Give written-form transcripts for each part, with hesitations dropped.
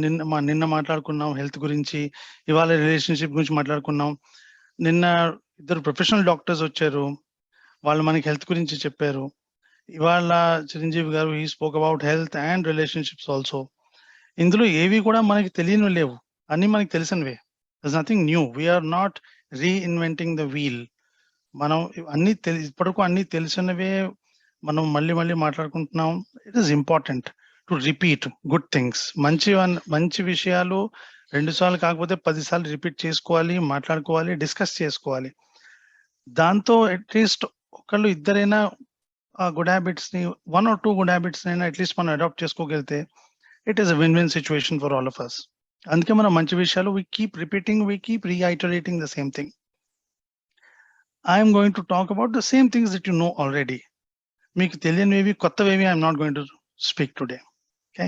నిన్న మాట్లాడుకున్నాం హెల్త్ గురించి, ఇవాళ రిలేషన్షిప్ గురించి మాట్లాడుకున్నాం. నిన్న ఇద్దరు ప్రొఫెషనల్ డాక్టర్స్ వచ్చారు, వాళ్ళు మనకి హెల్త్ గురించి చెప్పారు. ఇవాళ Chiranjeevi garu he spoke about health and relationships also. ఇందులో ఏవి కూడా మనకి తెలియని లేవు, అన్ని మనకి తెలిసినవే. There's nothing new, we are not reinventing the wheel. మనం అన్ని ఇప్పటికు అన్ని తెలిసినవే మనం మళ్ళీ మళ్ళీ మాట్లాడుకుంటున్నాం. It is important to repeat good things. మంచి విషయాలు 2 సార్లు కాకపోతే 10 సార్లు రిపీట్ చేసుకోవాలి, మాట్లాడుకోవాలి, డిస్కస్ చేసుకోవాలి. దాంతో అట్లీస్ట్ ఒకళ్ళు ఇద్దరైనా ఆ గుడ్ హ్యాబిట్స్ ని 1 or 2 గుడ్ హ్యాబిట్స్ అయినా అట్లీస్ట్ మనం అడాప్ట్ చేసుకోగలిగితే it is a win win situation for all of us. అందుకే మనం మంచి విషయాలు we keep repeating, we keep reiterating the same thing. I am going to talk about the same things that you know already. మీకు తెలియనివి కొత్తవేవి I'm not going to speak today. Okay,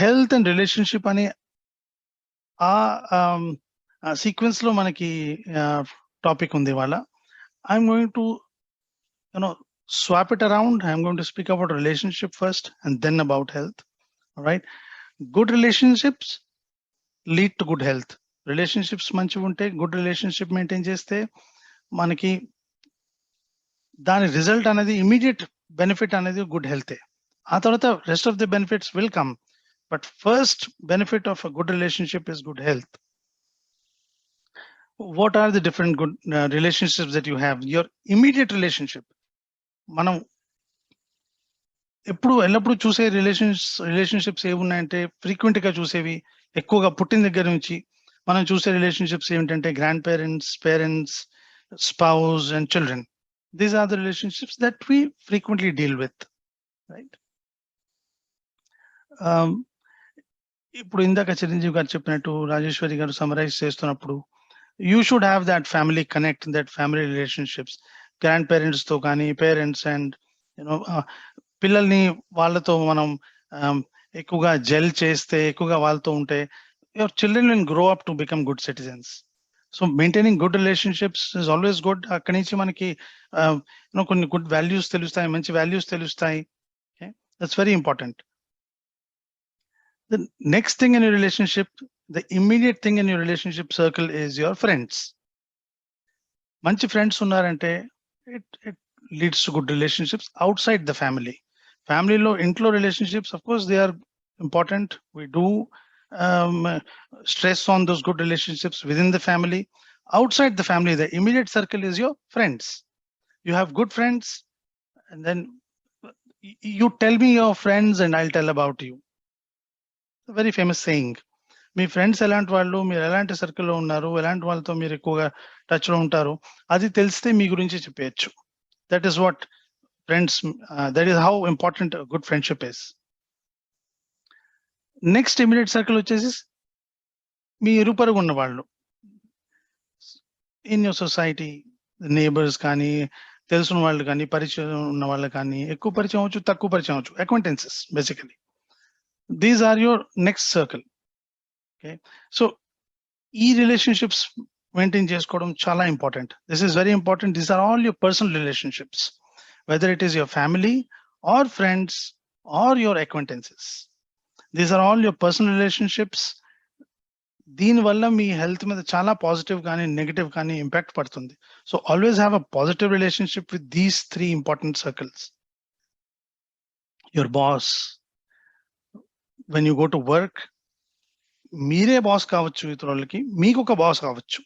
health and relationship అనే ఆ sequence లో మనకి topic ఉంది ఇవాళ. I'm going to swap it around. I'm going to speak about relationship first and then about health. All right. Good relationships lead to good health. Relationships మంచిగా ఉంటే, good relationship maintain చేస్తే మనకి దాని result అనేది immediate benefit అనేది good హెల్తే. ఆ తర్వాత rest of the benefits will come, but first benefit of a good relationship is good health. What are the different good relationships that you have? Your immediate relationship. మనం ఎల్లప్పుడు చూసే relationships ఏమున్నాయంటే, frequent గా చూసేవి, ఎక్కువగా పుట్టిన దగ్గర నుంచి మనం చూసే రిలేషన్షిప్స్ ఏమిటంటే grandparents, parents, spouse and children. These are the relationships that we frequently deal with, right? ఇప్పుడు ఇందాక చిరంజీవి గారు చెప్పినట్టు, రాజేశ్వరి గారు సమరైజ్ చేస్తున్నప్పుడు, you should have that family connect, that family relationships. Grandparents తో కానీ, పేరెంట్స్ అండ్ యూనో పిల్లల్ని వాళ్ళతో మనం ఎక్కువగా జెల్ చేస్తే, ఎక్కువగా వాళ్ళతో ఉంటే, your children will grow up to become good citizens. So maintaining good relationships is always good. అక్కడి నుంచి మనకి కొన్ని గుడ్ వాల్యూస్ తెలుస్తాయి, మంచి వాల్యూస్ తెలుస్తాయి. That's very important. The next thing in your relationship, the immediate thing in your relationship circle is your friends. Manchi friends unnarante it leads to good relationships outside the family. Family lo intlo relationships, of course they are important. We do stress on those good relationships within the family. Outside the family, the immediate circle is your friends. You have good friends, and then you tell me your friends and I'll tell about you. Very famous saying. Me friends ఎలాంటి వాళ్ళు, మీరు ఎలాంటి సర్కిల్లో ఉన్నారు, ఎలాంటి వాళ్ళతో మీరు ఎక్కువగా టచ్ లో ఉంటారు, అది తెలిస్తే మీ గురించి చెప్పేయచ్చు. That is what friends, that is how important good friendship is. Next immediate circle వచ్చేసి మీ ఇరుపరుగు ఉన్న వాళ్ళు. ఇన్ యువర్ సొసైటీ, నేబర్స్ కానీ, తెలుసున్న వాళ్ళు కానీ, పరిచయం ఉన్న వాళ్ళు కానీ, ఎక్కువ పరిచయం అవచ్చు, తక్కువ పరిచయం అవచ్చు, acquaintances basically. These are your next circle. Okay, so relationships maintain chesukodam chala important. This is very important. These are all your personal relationships, whether it is your family or friends or your acquaintances. These are all your personal relationships. దీని వల్ల మీ health మీద చాలా positive కానీ negative కానీ impact పడుతుంది. So always have a positive relationship with these 3 important circles. Your boss, when you go to work, మీరే boss కావచ్చు ఇతరులకి, మీకు ఒక బాస్ కావచ్చు.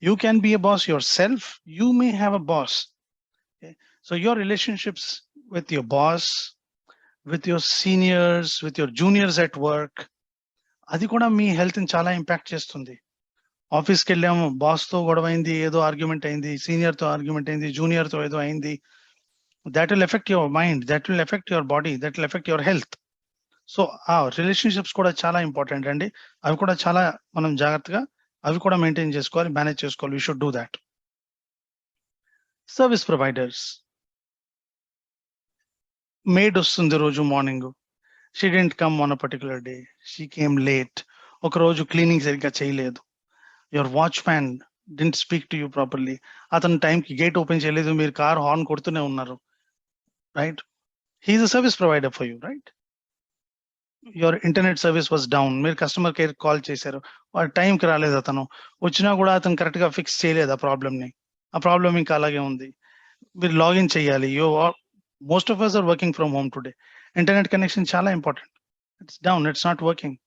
You can be a boss yourself, you may have a boss. Okay? So your relationships with your boss, with your seniors, with your juniors at work, అది కూడా మీ health ని చాలా ఇంపాక్ట్ చేస్తుంది. ఆఫీస్కి వెళ్ళాము, బాస్ తో గొడవ అయింది, ఏదో ఆర్గ్యుమెంట్ అయింది, సీనియర్ తో ఆర్గ్యుమెంట్ అయింది, జూనియర్ తో ఏదో అయింది, that will affect your mind, that will affect your body, that will affect your health. So ఆ రిలేషన్షిప్స్ కూడా చాలా ఇంపార్టెంట్ అండి. అవి కూడా చాలా మనం జాగ్రత్తగా అవి కూడా మెయింటైన్ చేసుకోవాలి, మేనేజ్ చేసుకోవాలి. We should do that. Service providers, made వస్తుంది రోజు morning, she didn't come on a particular day, she came late, ఒక రోజు క్లీనింగ్ సరిగ్గా చేయలేదు, your watch man dent speak to you properly, అతను టైంకి గేట్ ఓపెన్ చేయలేదు, మీరు కార్ హార్న్ కొడుతూనే ఉన్నారు, right? He's a service provider for you, right? Your internet service was down, మీరు కస్టమర్ కేర్ కాల్ చేశారు, వాడు టైంకి రాలేదు, అతను వచ్చినా కూడా అతను కరెక్ట్గా ఫిక్స్ చేయలేదు ఆ ప్రాబ్లమ్ని, ఆ ప్రాబ్లమ్ ఇంకా అలాగే ఉంది, మీరు లాగిన్ చేయాలి. Most of us are working from home today, internet connection చాలా important, it's down, it's not working.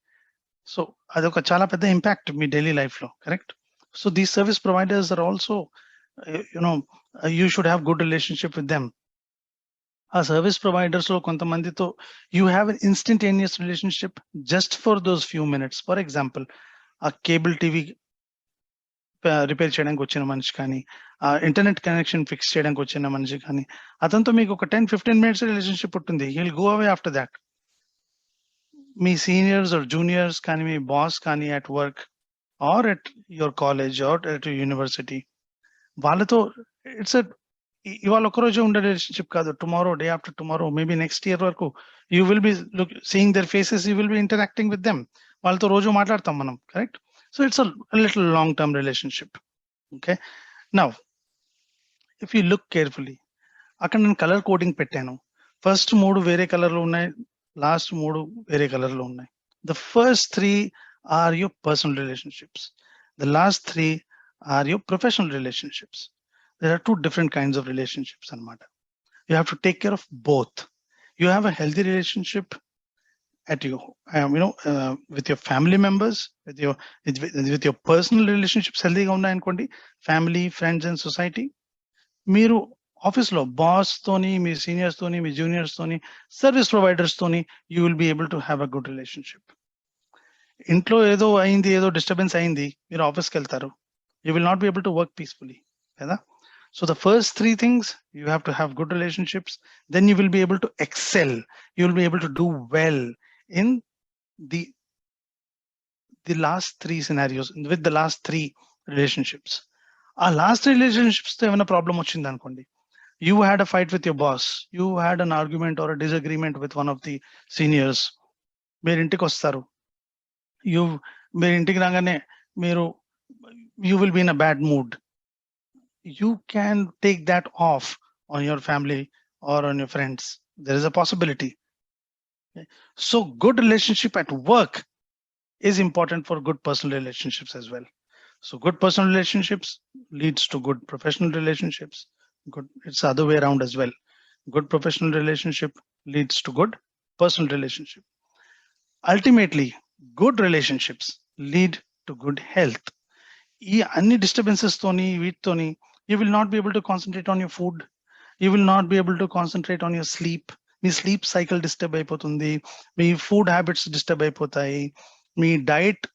So అదొక చాలా పెద్ద ఇంపాక్ట్ మీ డైలీ లైఫ్లో, correct? So these service providers are also, you know, you should have good relationship with them. ఆ service providers లో కొంతమందితో you have an instantaneous relationship just for those few minutes. For example, ఆ cable TV repair చేయడానికి వచ్చిన మనిషి కానీ, ఆ internet connection fix చేయడానికి వచ్చిన మనిషి కానీ, అతనితో మీకు ఒక 10-15 మినిట్స్ రిలేషన్షిప్ ఉంటుంది. He'll go away after that. మీ సీనియర్స్ ఆర్ జూనియర్స్ కానీ, మీ బాస్ కానీ, at work or at your college or at university, వాళ్ళతో ఇట్స్ ఇవాళ ఒక్కరోజు ఉండే రిలేషన్షిప్ కాదు, tomorrow, day after tomorrow, maybe next year వరకు you will be seeing their faces, you will be interacting with them. వాళ్ళతో రోజు మాట్లాడతాం మనం, correct? So it's a little long term relationship. Okay, now if you look carefully, అక్కడ నేను colour coding పెట్టాను. First 3 వేరే కలర్లో ఉన్నాయి, లాస్ట్ 3 వేరే కలర్లో ఉన్నాయి. The first 3 are your personal relationships, the last 3 are your professional relationships. There are 2 different kinds of relationships anamata. You have to take care of both. You have a healthy relationship at your with your family members, with your personal relationships healthy ga unnai ankondi, family, friends and society. Meeru office lo boss toni, me seniors toni, me juniors toni, service providers toni, you will be able to have a good relationship. ఇంట్లో ఏదో అయింది, ఏదో disturbance అయింది, మీరు ఆఫీస్కి వెళ్తారు, you will not be able to work peacefully, కదా? So the first 3 things, you have to have good relationships, then you will be able to excel, you will be able to do well in the last 3 scenarios, with the last 3 relationships. Our last relationships తో ఏమైనా problem వచ్చింది అనుకోండి, you had a fight with your boss, you had an argument or a disagreement with one of the seniors, మీరు ఇంటికి వస్తారు, మీరు ఇంటికి రాగానే మీరు you will be in a bad mood, you can take that off on your family or on your friends. There is a possibility. Okay? So good relationship at work is important for good personal relationships as well. So good personal relationships leads to good professional relationships. It's the other way around as well. Good professional relationship leads to good personal relationship. Ultimately, good relationships lead to good health. ఈ అన్ని disturbances తోని వీటితోని you will not be able to concentrate on your food, you will not be able to concentrate on your sleep. Me sleep cycle disturb అయిపోతుంది, మీ food habits disturb అయిపోతాయి, మీ diet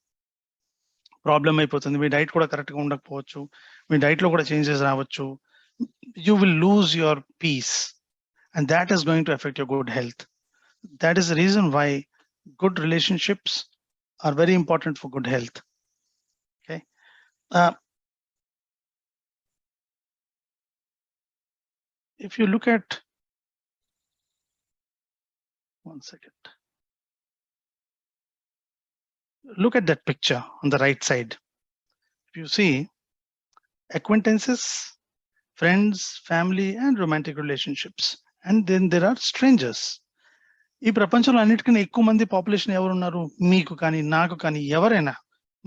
problem అయిపోతుంది, మీ diet కూడా కరెక్ట్గా ఉండకపోవచ్చు, మీ డైట్లో కూడా changes రావచ్చు. You will lose your peace and that is going to affect your good health. That is the reason why good relationships are very important for good health. Okay. If you look at, one second, look at that picture on the right side. If you see acquaintances, friends, family and romantic relationships, and then there are strangers. ఈ ప్రపంచంలో అన్నిటికన్నా ఎక్కువ మంది population ఎవరున్నారు? మీకు కానీ నాకు కానీ ఎవరైనా,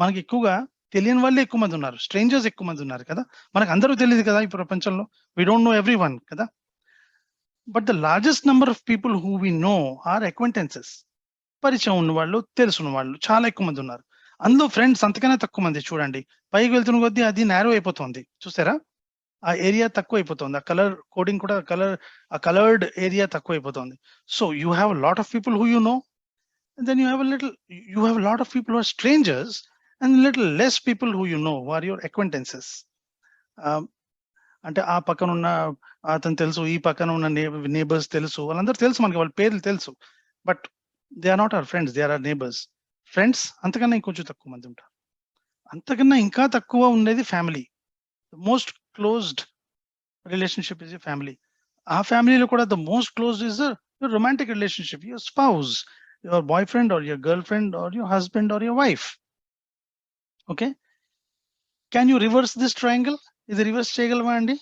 మనకి ఎక్కువగా తెలియని వాళ్ళే ఎక్కువ మంది ఉన్నారు, స్ట్రేంజర్స్ ఎక్కువ మంది ఉన్నారు కదా. మనకు అందరూ తెలియదు కదా ఈ ప్రపంచంలో, we don't know everyone కదా. But the largest number of people who we know are acquaintances. పరిచయం ఉన్న వాళ్ళు, తెలుసున్న వాళ్ళు చాలా ఎక్కువ మంది ఉన్నారు. అందులో ఫ్రెండ్స్ అంతకన్నా తక్కువ మంది. చూడండి, పైకి వెళ్తున్న కొద్దీ అది నేరో అయిపోతుంది, చూసారా? ఆ ఏరియా తక్కువ అయిపోతుంది, ఆ కలర్ కోడింగ్ కూడా ఆ కలర్డ్ ఏరియా తక్కువ అయిపోతుంది. So you have a lot of people who you know, then you have a lot of people who are strangers and little less people who you know, who are your acquaintances. అంటే ఆ పక్కన ఉన్న అతను తెలుసు, ఈ పక్కన ఉన్న neighbours తెలుసు, వాళ్ళందరూ తెలుసు మనకి, వాళ్ళ పేర్లు తెలుసు, but they are not our friends, they are our neighbours. Friends అంతకన్నా ఇంకొంచెం తక్కువ మంది ఉంటారు. అంతకన్నా ఇంకా తక్కువ ఉండేది family. Most closed relationship is your family. ఆ ఫ్యామిలీలో కూడా the most closed is your romantic relationship, your spouse, your boyfriend or your girlfriend or your husband or your wife. Okay, can you reverse this triangle? ఇది reverse చేయగలమా అండి?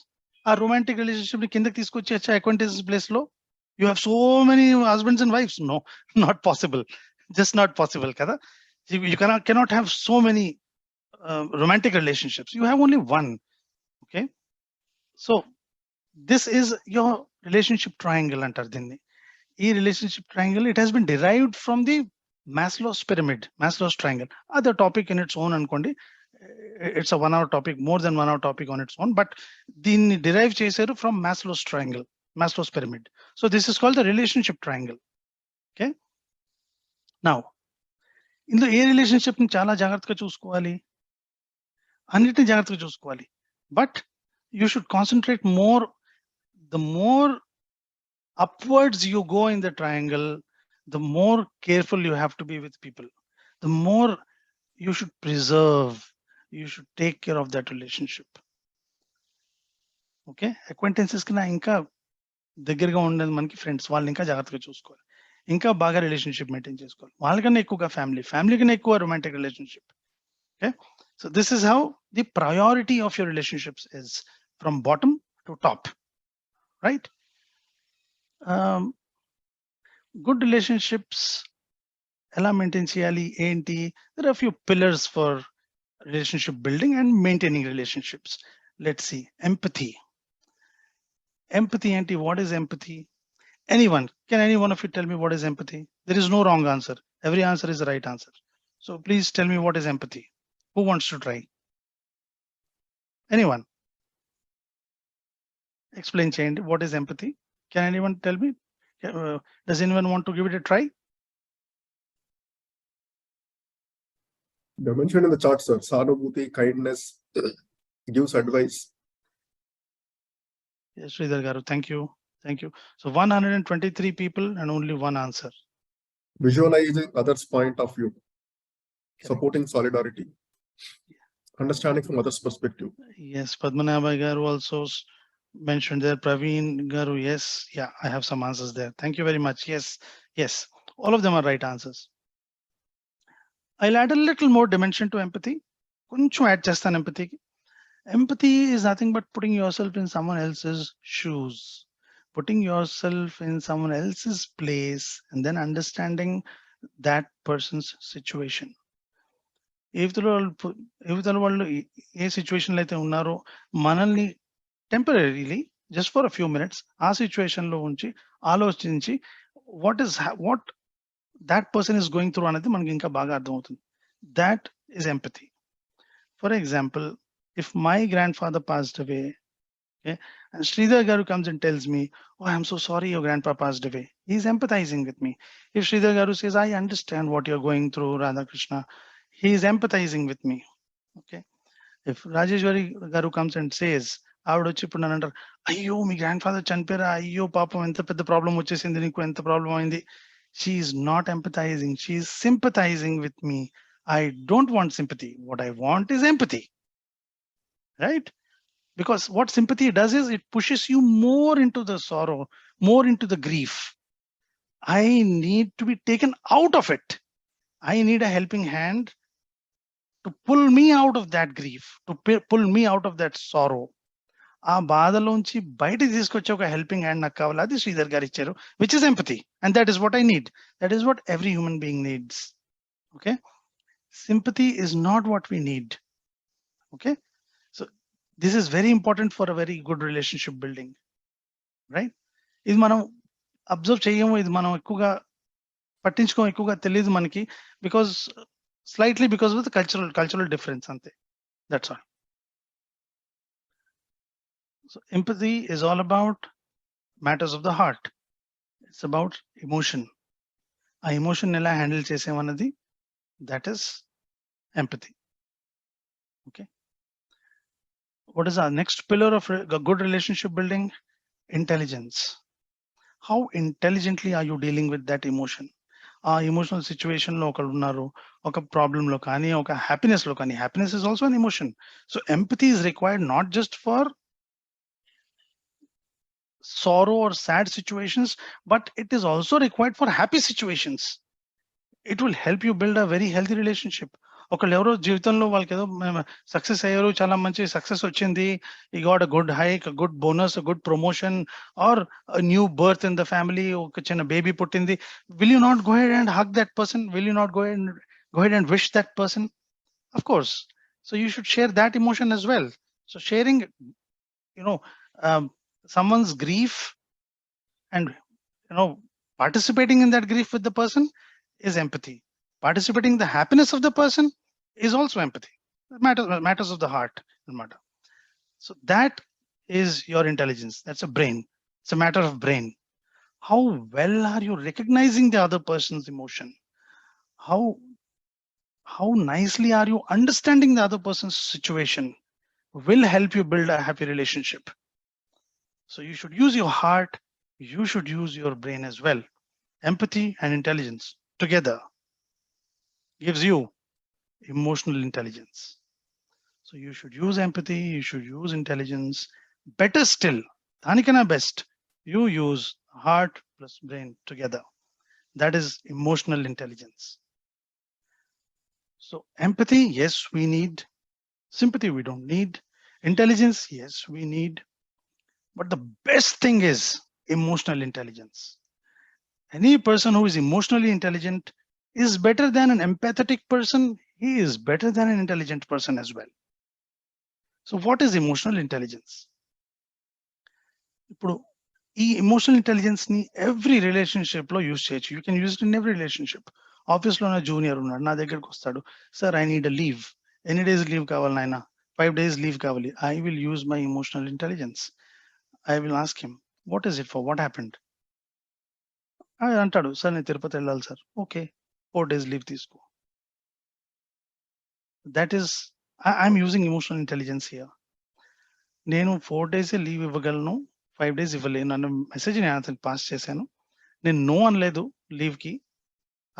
ఆ romantic relationship ని కిందకి తీసుకొచ్చేచ్చా acquaintance place లో? You have so many husbands and wives. No, not possible. Just not possible, kada. You cannot have so many romantic relationships. You have only one. Okay. So this is your relationship triangle అంటారు దీన్ని. ఈ relationship triangle, it has been derived from the Maslow's pyramid, Maslow's triangle. Other topic in its own అనుకోండి. It's a 1 hour topic, more than 1 hour topic on its own, but దీన్ని derive చేశారు from Maslow's triangle, Maslow's pyramid. So this is called the relationship triangle. Okay. Now, ఇందులో ఏ relationship ని చాలా జాగ్రత్తగా చూసుకోవాలి, అన్నిటిని జాగ్రత్తగా చూసుకోవాలి. But you should concentrate more. The more upwards you go in the triangle, the more careful you have to be with people. The more you should preserve, you should take care of that relationship. Okay. Acquaintances kina ఇంకా దగ్గరగా ఉండేది మనకి friends, వాళ్ళని ఇంకా జాగ్రత్తగా చూసుకోవాలి, ఇంకా బాగా రిలేషన్షిప్ మెయింటైన్ చేసుకోవాలి. వాళ్ళకన్నా ఎక్కువగా ఫ్యామిలీ కన్నా ఎక్కువ romantic relationship. Okay. So this is how the priority of your relationships is, from bottom to top, right? Good relationships ఎలా మెయింటైన్ చేయాలి ఏంటి? There are a few pillars for relationship building and maintaining relationships. Let's see. Empathy. Empathy, what is empathy? Can any one of you tell me what is empathy? There is no wrong answer. Every answer is the right answer. So please tell me what is empathy. Who wants to try? Anyone? Explain change. What is empathy? Can anyone tell me? Does anyone want to give it a try? They mentioned in the chart, sir. Sahanubhuti, kindness, gives advice. Yes, Sridhar Garu. Thank you. So 123 people and only one answer. Visualizing others' point of view. Correct. Supporting solidarity. Understanding from others' perspective. Yes, Padmanabha Garu also mentioned there. Praveen Garu, yes. Yeah, I have some answers there. Thank you very much. Yes. All of them are right answers. I'll add a little more dimension to empathy. Koncham add chestan empathy. Empathy is nothing but putting yourself in someone else's shoes, putting yourself in someone else's place, and then understanding that person's situation. ఇవతల వాళ్ళు ఏ సిచ్యువేషన్లో అయితే ఉన్నారో మనల్ని temporarily just for a few minutes ఆ situation లో ఉంచి ఆలోచించి what that person is going through అనేది మనకి ఇంకా బాగా అర్థమవుతుంది. That is empathy. For example, if my grandfather passed away, okay, and Sridhar Garu comes and tells me, "Oh, I'm so sorry your grandpa passed away," he's empathizing with me. If Sridhar Garu says, "I understand what you're going through, Radhakrishna," he is empathizing with me. Okay. If Rajeshwari Garu comes and says, ఆవిడ వచ్చి ఇప్పుడు నన్ను అంటారు, అయ్యో మీ grand father చనిపోయారా, అయ్యో పాపం ఎంత పెద్ద ప్రాబ్లం వచ్చేసింది నీకు, ఎంత ప్రాబ్లం అయింది. She is not empathizing, she is sympathizing with me. I don't want sympathy. What I want is empathy. Right? Because what sympathy does is it pushes you more into the sorrow, more into the grief. I need to be taken out of it. I need a helping hand to pull me out of that grief, to pull me out of that sorrow. ఆ బాధలోంచి బయటకు తీసుకొచ్చే ఒక helping hand నాకు కావాలి. అది శ్రీధర్ గారు ఇచ్చారు, which is empathy. And that is what I need. That is what every human being needs. Okay. Sympathy is not what we need. Okay. So this is very important for a very good relationship building. Right. ఇది మనం observe చేయము, ఇది మనం ఎక్కువగా పట్టించుకోం, ఎక్కువగా తెలియదు మనకి, because slightly because of the cultural difference, అంతే. That's all. So empathy is all about matters of the heart. It's about emotion. A emotion ela handle chesemanadi, that is empathy. Okay. What is our next pillar of a good relationship building? Intelligence. How intelligently are you dealing with that emotion? ఆ emotional situation లో ఒకరు ఉన్నారు, ఒక problem లో కానీ, ఒక happiness లో కానీ. Happiness is also an emotion. So empathy is required not just for sorrow or sad situations, but it is also required for happy situations. It will help you build a very healthy relationship. ఒకళ్ళు ఎవరో జీవితంలో వాళ్ళకి ఏదో success అయ్యారు, చాలా మంచి success వచ్చింది, ఈ got a good hike, good bonus, good promotion, or new birth in the family, ఒక చిన్న బేబీ పుట్టింది. Will you not go ahead and hug that person? Will you not go ahead and wish that person? Of course. So you should share that emotion as well. So sharing, you know, um, someone's grief and, you know, participating in that grief with the person is empathy. Participating in the happiness of the person is also empathy. Matters of the heart matter. So that is your intelligence. That's a brain. It's a matter of brain. How well are you recognizing the other person's emotion? How nicely are you understanding the other person's situation will help you build a happy relationship. So you should use your heart, you should use your brain as well. Empathy and intelligence together gives you emotional intelligence. So you should use empathy, you should use intelligence. Better still, danikana best, you use heart plus brain together. That is emotional intelligence. So empathy, yes, we need. Sympathy, we don't need. Intelligence, yes, we need. But the best thing is emotional intelligence. Any person who is emotionally intelligent is better than an empathetic person. He is better than an intelligent person as well. So what is emotional intelligence? ఇప్పుడు ఈ emotional intelligence ని every relationship లో use చేయొచ్చు. You can use it in every relationship. Office లో నా junior ఉన్నాడు, నా దగ్గరకు వస్తాడు, sir I need a leave, ఎన్ని డేస్ లీవ్ కావాలి నాయన, 5 days లీవ్ కావాలి. I will use my emotional intelligence. I will ask him, what is it for, what happened? అంటాడు, సార్ నేను తిరుపతి వెళ్ళాలి సార్. ఓకే, 4 days లీవ్ తీసుకో. That is I'm using emotional intelligence here. నేను 4 days leave ఇవ్వగలను, 5 days ఇవ్వలేను అన్న message నేను అతనికి పాస్ చేశాను. నేను నో అనలేదు లీవ్ కి,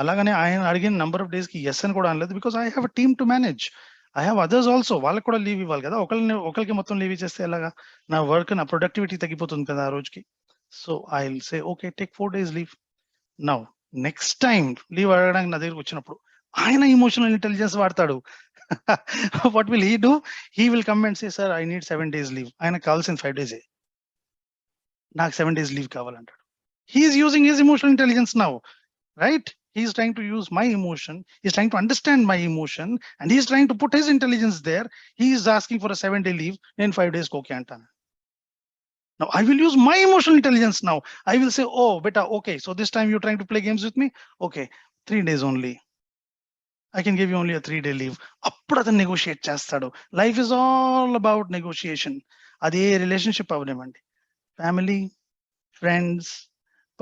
అలాగనే ఆయన అడిగిన నంబర్ ఆఫ్ డేస్ కి ఎస్ అని కూడా అనలేదు. Because I have a team to manage, I have others also, వాళ్ళకి కూడా లీవ్ ఇవ్వాలి కదా. ఒకరికి మొత్తం లీవ్ ఇచ్చేస్తే ఎలాగా, నా వర్క్, నా ప్రొడక్టివిటీ తగ్గిపోతుంది కదా ఆ రోజుకి. So I will say okay, take 4 days leave. Now next time leave అడగడానికి నా దగ్గరకు వచ్చినప్పుడు ఆయన ఎమోషనల్ ఇంటెలిజెన్స్ వాడతాడు. What will he do? He will come and say, sir I need 7 days leave. ఆయన కావాల్సిన 5 days, నాకు 7 days లీవ్ కావాలంటాడు. He's using his emotional intelligence now, right? He's trying to use my emotion, he's trying to understand my emotion, and he's trying to put his intelligence there. He is asking for a 7-day leave, then 5 days okay antana. Now I will use my emotional intelligence. Now I will say, oh beta, okay, so this time you're trying to play games with me, okay, 3 days only, I can give you only a 3-day leave. Appudu atanu negotiate chestadu. Life is all about negotiation. Ade relationship avadamandi, family, friends,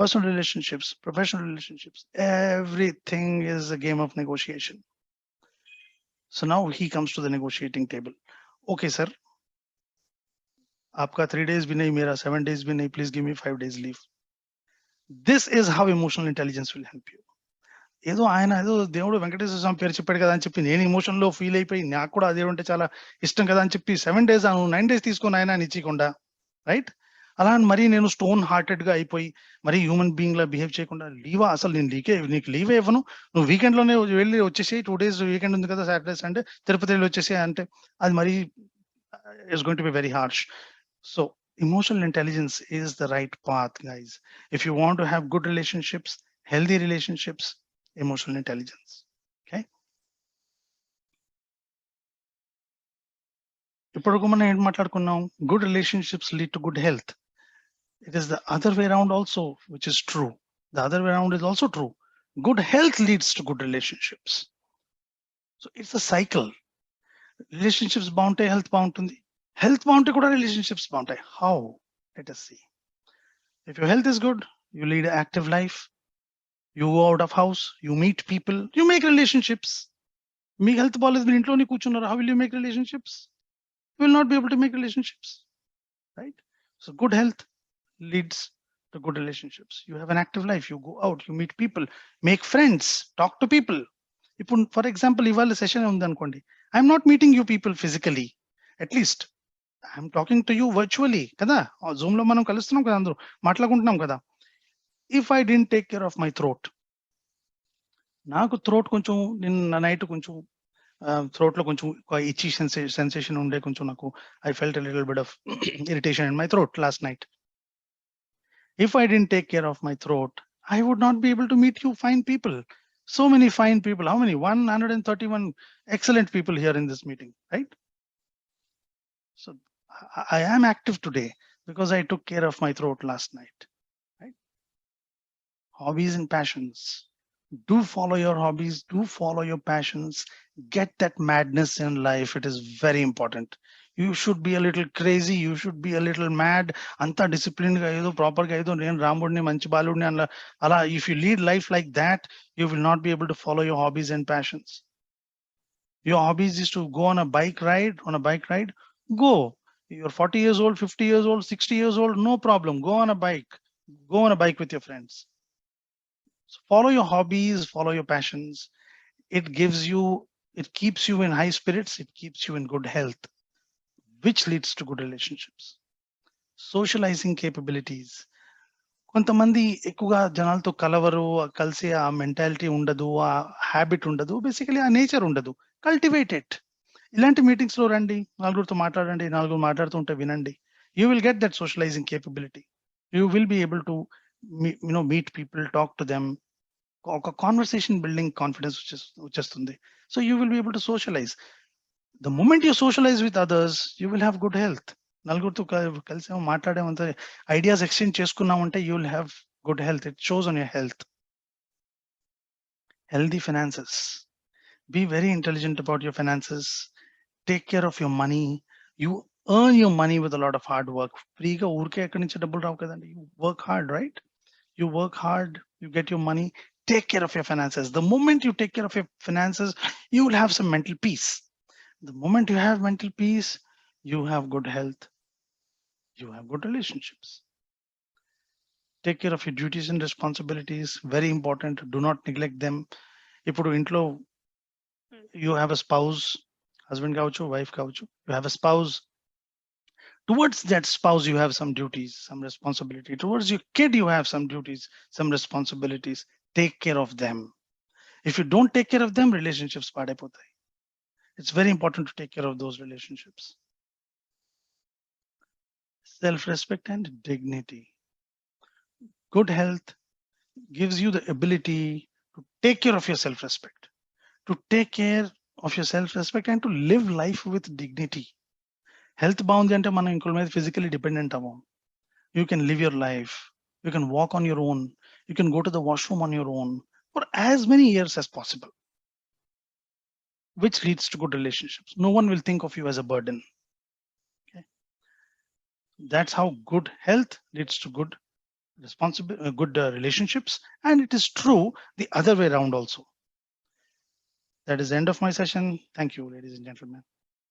personal relationships, professional relationships, everything is a game of negotiation. So now he comes to the negotiating table. Okay, sir, aapka 3 days bhi nahi, mera 7 days bhi nahi, please give me 5 days leave. This is how emotional intelligence will help you. ఏదో ఆయన ఏదో దేవుడు వెంకటేశ్వర స్వామి పేరు చెప్పాడు కదా అని చెప్పి నేను ఎమోషన్ లో ఫీల్ అయిపోయి, నాకు కూడా అదే అంటే చాలా ఇష్టం కదా అని చెప్పి 7 days 9 days తీసుకొని ఆయన అని ఇచ్చకుండా, రైట్? అలా మరి నేను స్టోన్ హార్టెడ్ గా అయిపోయి మరి హ్యూమన్ బీయింగ్ లా బిహేవ్ చేయకుండా, లీవా అసలు నేను నీకు లీవే ఇవ్వను, నువ్వు వీకెండ్ లోనే వెళ్ళి వచ్చేసి, 2 days వీకెండ్ ఉంది కదా, సాటర్డే సండే తిరుపతి వెళ్ళి వచ్చేసి అంటే అది మరి it's going to be very harsh. So emotional intelligence is the right path, guys. If you want to have good relationships, healthy relationships, emotional intelligence. Okay, ఇప్పుడు మనం ఏం మాట్లాడుకున్నాం? Good relationships lead to good health. It is the other way around also, which is true. The other way around is also true. Good health leads to good relationships. So it's a cycle. Relationships బాగుంటాయి, health బాగుంటుంది. Health బాగుంటే కూడా relationships బాగుంటాయి. How? Let us see. If your health is good, you lead an active life. You go out of house, you meet people, you make relationships. Me health బాగాలేదు, మీరు ఇంట్లోనే కూర్చున్నారు, how will you make relationships? You will not be able to make relationships, right? So good health leads to good relationships. You have an active life, you go out, you meet people, make friends, talk to people. ఇప్పుడు for example ఇవాళ session ఉంది అనుకోండి, I'm not meeting you people physically, at least I'm talking to you virtually కదా, Zoom లో మనం కలుస్తున్నాం కదా, అందరూ మాట్లాడుకుంటున్నాం కదా. If I didn't take care of my throat, నాకు థ్రోట్ కొంచెం నిన్న నైట్ కొంచెం throat lo koncham itchy sensation unde koncham naku I felt a little bit of irritation in my throat last night. If I didn't take care of my throat, I would not be able to meet you fine people. So many fine people. How many? 131 excellent people here in this meeting, right? So I am active today because I took care of my throat last night, right? Hobbies and passions. Do follow your hobbies, do follow your passions, get that madness in life. It is very important. You should be a little crazy, you should be a little mad. Anta disciplined ga edo proper ga edo nen ramudni manchi baludni anla ala. If you lead life like that, you will not be able to follow your hobbies and passions. Your hobbies is to go on a bike ride, go. You're 40 years old, 50 years old, 60 years old, no problem, go on a bike. Go on a bike with your friends. So follow your hobbies, follow your passions. It gives you, it keeps you in high spirits, it keeps you in good health, which leads to good relationships. Socializing capabilities. కొంతమంది ఎక్కువగా జనాలతో కలవరు, కలిసి ఆ mentality ఉండదు, ఆ habit ఉండదు, basically ఆ నేచర్ ఉండదు. Cultivate it. ఇలాంటి మీటింగ్స్ లో రండి, నలుగురితో మాట్లాడండి, నలుగురు మాట్లాడుతుంటే వినండి. You will get that socialising capability. You will be able to meet people, talk to them. ఒక కాన్వర్సేషన్ బిల్డింగ్ కాన్ఫిడెన్స్ వచ్చేస్తుంది. So you will be able to socialise. The moment you socialise with others, you will have good health. నలుగురితో కలిసి మాట్లాడేమంత ideas exchange చేసుకున్నామంటే you will have good health. It shows on your health. Healthy finances. Be very intelligent about your finances. Take care of your money. You earn your money with a lot of hard work. ఫ్రీగా ఊరికే ఎక్కడి నుంచి డబ్బులు రావు కదండి. You work hard, right? You work hard, you get your money. Take care of your finances. The moment you take care of your finances, you will have some mental peace. The moment you have mental peace, you have good health, you have good relationships. Take care of your duties and responsibilities. Very important. Do not neglect them. ఇప్పుడు ఇంట్లో you have a spouse, husband కావచ్చు, wife కావచ్చు, you have a spouse. Towards that spouse, you have some duties, some responsibility. Towards your kid, you have some duties, some responsibilities. Take care of them. If you don't take care of them, relationships పాడైపోతాయి. It's very important to take care of those relationships. Self-respect and dignity. Good health gives you the ability to take care of your self-respect, to take care of your self-respect and to live life with dignity. Health బాగుంది అంటే మనం ఇంకొక మీద physically dependent అవ్వం. You can live your life. You can walk on your own. You can go to the washroom on your own for as many years as possible, which leads to good relationships. No one will think of you as a burden. Okay? That's how good health leads to good relationships, and it is true the other way around also. That is the end of my session. Thank you, ladies and gentlemen.